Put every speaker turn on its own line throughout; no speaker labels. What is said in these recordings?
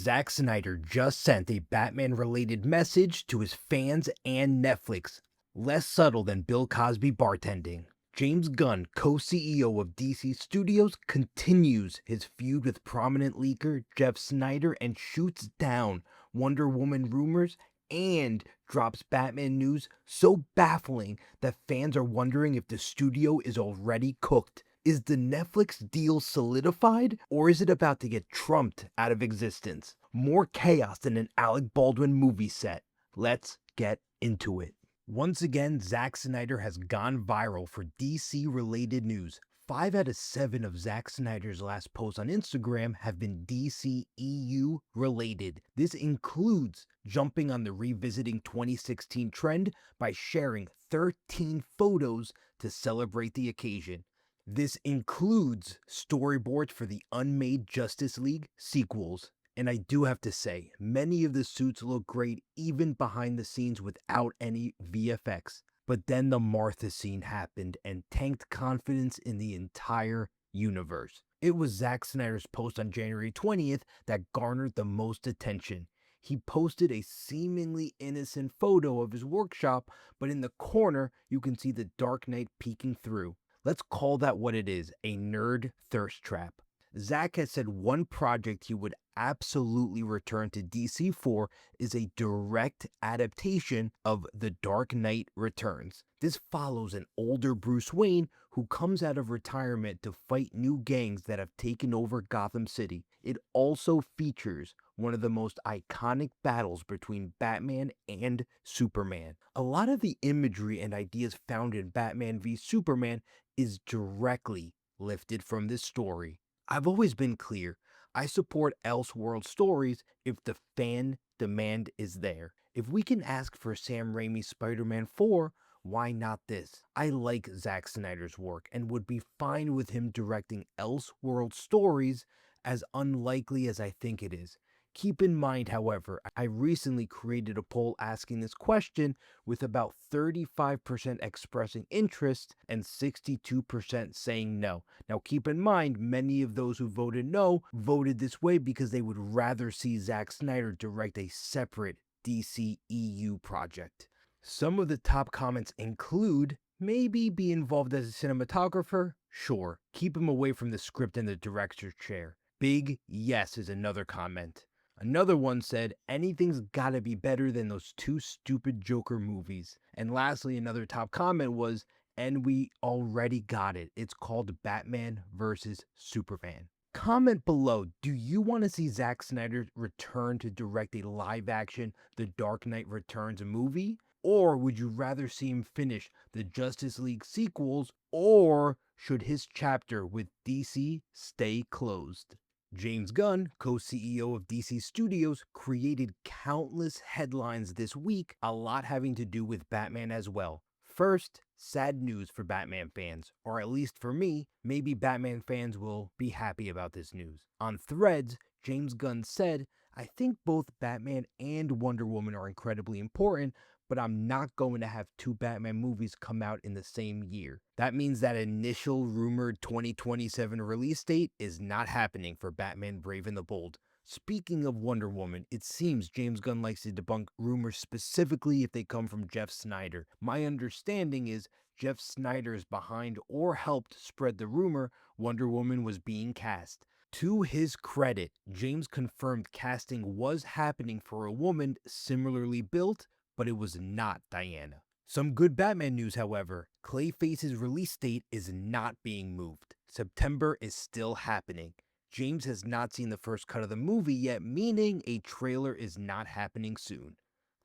Zack Snyder just sent a Batman-related message to his fans and Netflix, less subtle than Bill Cosby bartending. James Gunn, co-CEO of DC Studios, continues his feud with prominent leaker Jeff Sneider and shoots down Wonder Woman rumors and drops Batman news so baffling that fans are wondering if the studio is already cooked. Is the Netflix deal solidified, or is it about to get trumped out of existence? More chaos than an Alec Baldwin movie set. Let's get into it. Once again, Zack Snyder has gone viral for DC-related news. 5 out of 7 of Zack Snyder's last posts on Instagram have been DCEU related. This includes jumping on the revisiting 2016 trend by sharing 13 photos to celebrate the occasion. This includes storyboards for the unmade Justice League sequels. And I do have to say, many of the suits look great even behind the scenes without any VFX. But then the Martha scene happened and tanked confidence in the entire universe. It was Zack Snyder's post on January 20th that garnered the most attention. He posted a seemingly innocent photo of his workshop, but in the corner you can see the Dark Knight peeking through. Let's call that what it is, a nerd thirst trap. Zack has said one project he would absolutely return to DC for is a direct adaptation of The Dark Knight Returns. This follows an older Bruce Wayne who comes out of retirement to fight new gangs that have taken over Gotham City. It also features one of the most iconic battles between Batman and Superman. A lot of the imagery and ideas found in Batman v Superman is directly lifted from this story. I've always been clear, I support Elseworld stories if the fan demand is there. If we can ask for Sam Raimi's Spider-Man 4, why not this? I like Zack Snyder's work and would be fine with him directing Elseworld stories, as unlikely as I think it is. Keep in mind, however, I recently created a poll asking this question with about 35% expressing interest and 62% saying no. Now keep in mind, many of those who voted no voted this way because they would rather see Zack Snyder direct a separate DCEU project. Some of the top comments include, maybe be involved as a cinematographer? Sure, keep him away from the script and the director's chair. Big yes is another comment. Another one said, anything's gotta be better than those two stupid Joker movies. And lastly, another top comment was, and we already got it. It's called Batman vs. Superman. Comment below, do you want to see Zack Snyder return to direct a live-action The Dark Knight Returns movie? Or would you rather see him finish the Justice League sequels, or should his chapter with DC stay closed? James Gunn, co-CEO of DC Studios, created countless headlines this week, a lot having to do with Batman as well. First, sad news for Batman fans, or at least for me. Maybe Batman fans will be happy about this news. On Threads, James Gunn said, I think both Batman and Wonder Woman are incredibly important, but I'm not going to have two Batman movies come out in the same year. That means that initial rumored 2027 release date is not happening for Batman Brave and the Bold. Speaking of Wonder Woman, it seems James Gunn likes to debunk rumors specifically if they come from Jeff Sneider. My understanding is Jeff Sneider is behind or helped spread the rumor Wonder Woman was being cast. To his credit, James confirmed casting was happening for a woman similarly built, but it was not Diana. Some good Batman news, however. Clayface's release date is not being moved. September is still happening. James has not seen the first cut of the movie yet, meaning a trailer is not happening soon.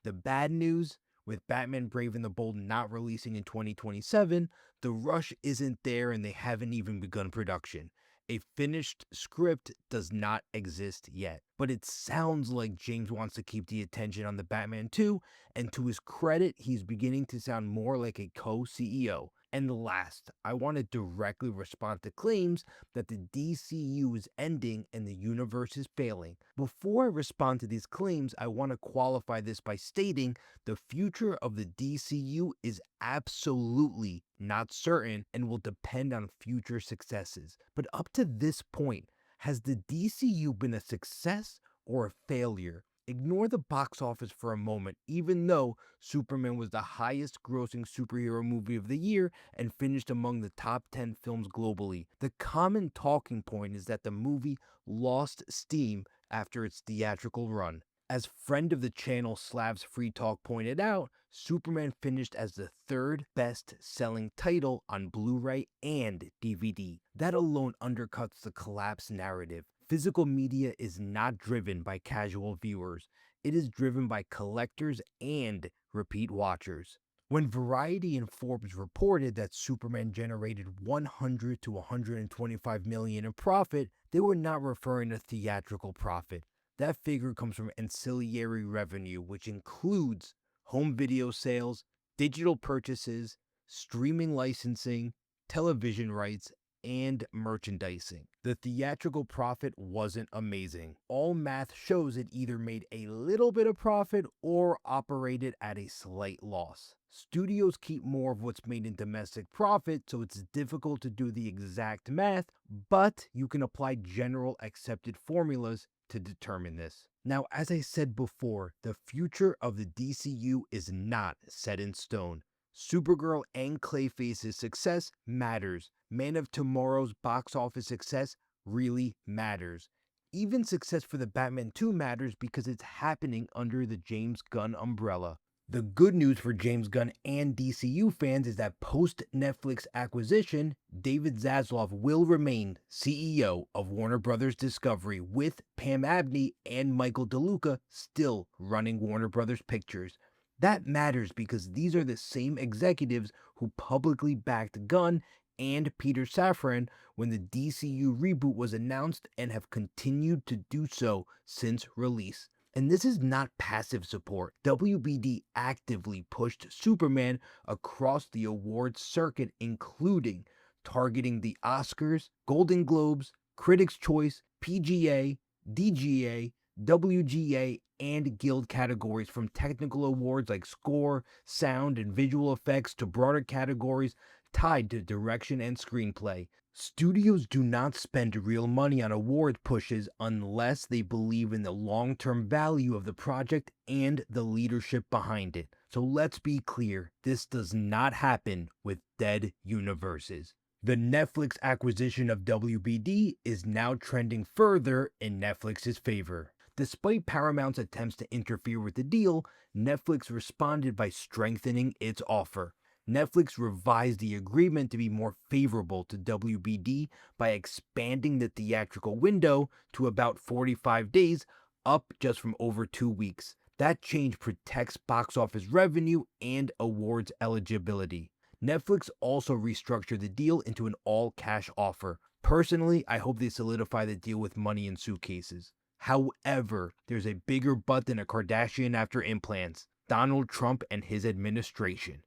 The bad news, with Batman Brave and the Bold not releasing in 2027, the rush isn't there and they haven't even begun production. A finished script does not exist yet, but it sounds like James wants to keep the attention on the Batman 2, and to his credit, he's beginning to sound more like a co-CEO. And last, I want to directly respond to claims that the DCU is ending and the universe is failing. Before I respond to these claims, I want to qualify this by stating the future of the DCU is absolutely not certain and will depend on future successes. But up to this point, has the DCU been a success or a failure. Ignore the box office for a moment, even though Superman was the highest grossing superhero movie of the year and finished among the top 10 films globally. The common talking point is that the movie lost steam after its theatrical run. As friend of the channel Slav's Free Talk pointed out, Superman finished as the third best-selling title on Blu-ray and DVD. That alone undercuts the collapse narrative. Physical media is not driven by casual viewers. It is driven by collectors and repeat watchers. When Variety and Forbes reported that Superman generated 100 to 125 million in profit, they were not referring to theatrical profit. That figure comes from ancillary revenue, which includes home video sales, digital purchases, streaming licensing, television rights, and merchandising. The theatrical profit wasn't amazing. All math shows it either made a little bit of profit or operated at a slight loss. Studios keep more of what's made in domestic profit, so it's difficult to do the exact math, but you can apply general accepted formulas to determine this. Now, as I said before, the future of the DCU is not set in stone. Supergirl and Clayface's success matters. Man of Tomorrow's box office success really matters. Even success for the Batman 2 matters because it's happening under the James Gunn umbrella. The good news for James Gunn and DCU fans is that post-Netflix acquisition, David Zaslav will remain CEO of Warner Bros. Discovery, with Pam Abney and Michael DeLuca still running Warner Bros. Pictures. That matters because these are the same executives who publicly backed Gunn and Peter Safran when the DCU reboot was announced and have continued to do so since release. And this is not passive support. WBD actively pushed Superman across the awards circuit, including targeting the Oscars, Golden Globes, Critics' Choice, PGA, DGA, WGA, and Guild categories, from technical awards like score, sound, and visual effects to broader categories tied to direction and screenplay. Studios do not spend real money on award pushes unless they believe in the long-term value of the project and the leadership behind it. So let's be clear, this does not happen with dead universes. The Netflix acquisition of WBD is now trending further in Netflix's favor. Despite Paramount's attempts to interfere with the deal, Netflix responded by strengthening its offer. Netflix revised the agreement to be more favorable to WBD by expanding the theatrical window to about 45 days, up just from over 2 weeks. That change protects box office revenue and awards eligibility. Netflix also restructured the deal into an all-cash offer. Personally, I hope they solidify the deal with money in suitcases. However, there's a bigger but than a Kardashian after implants: Donald Trump and his administration.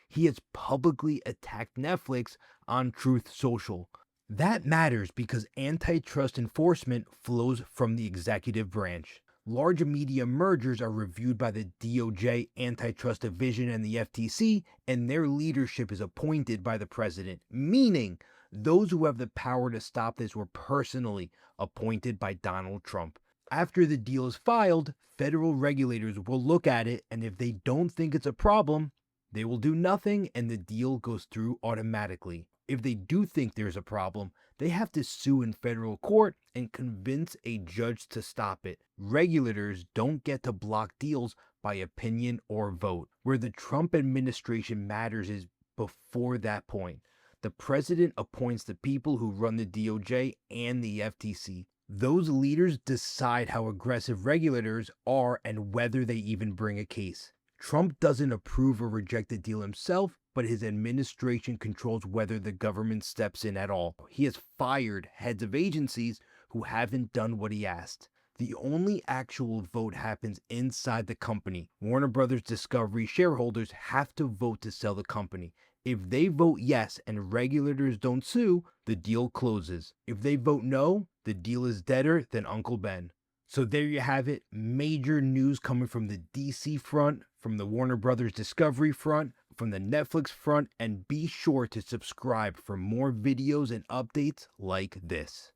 He has publicly attacked Netflix on Truth Social. That matters because antitrust enforcement flows from the executive branch. Large media mergers are reviewed by the DOJ Antitrust Division and the FTC, and their leadership is appointed by the president, meaning those who have the power to stop this were personally appointed by Donald Trump. After the deal is filed, federal regulators will look at it, and if they don't think it's a problem, they will do nothing and the deal goes through automatically. If they do think there's a problem, they have to sue in federal court and convince a judge to stop it. Regulators don't get to block deals by opinion or vote. Where the Trump administration matters is before that point. The president appoints the people who run the DOJ and the FTC. Those leaders decide how aggressive regulators are and whether they even bring a case. Trump doesn't approve or reject the deal himself, but his administration controls whether the government steps in at all. He has fired heads of agencies who haven't done what he asked. The only actual vote happens inside the company. Warner Bros. Discovery shareholders have to vote to sell the company. If they vote yes and regulators don't sue, the deal closes. If they vote no, the deal is deader than Uncle Ben. So there you have it. Major news coming from the DC front, from the Warner Bros. Discovery front, from the Netflix front, and be sure to subscribe for more videos and updates like this.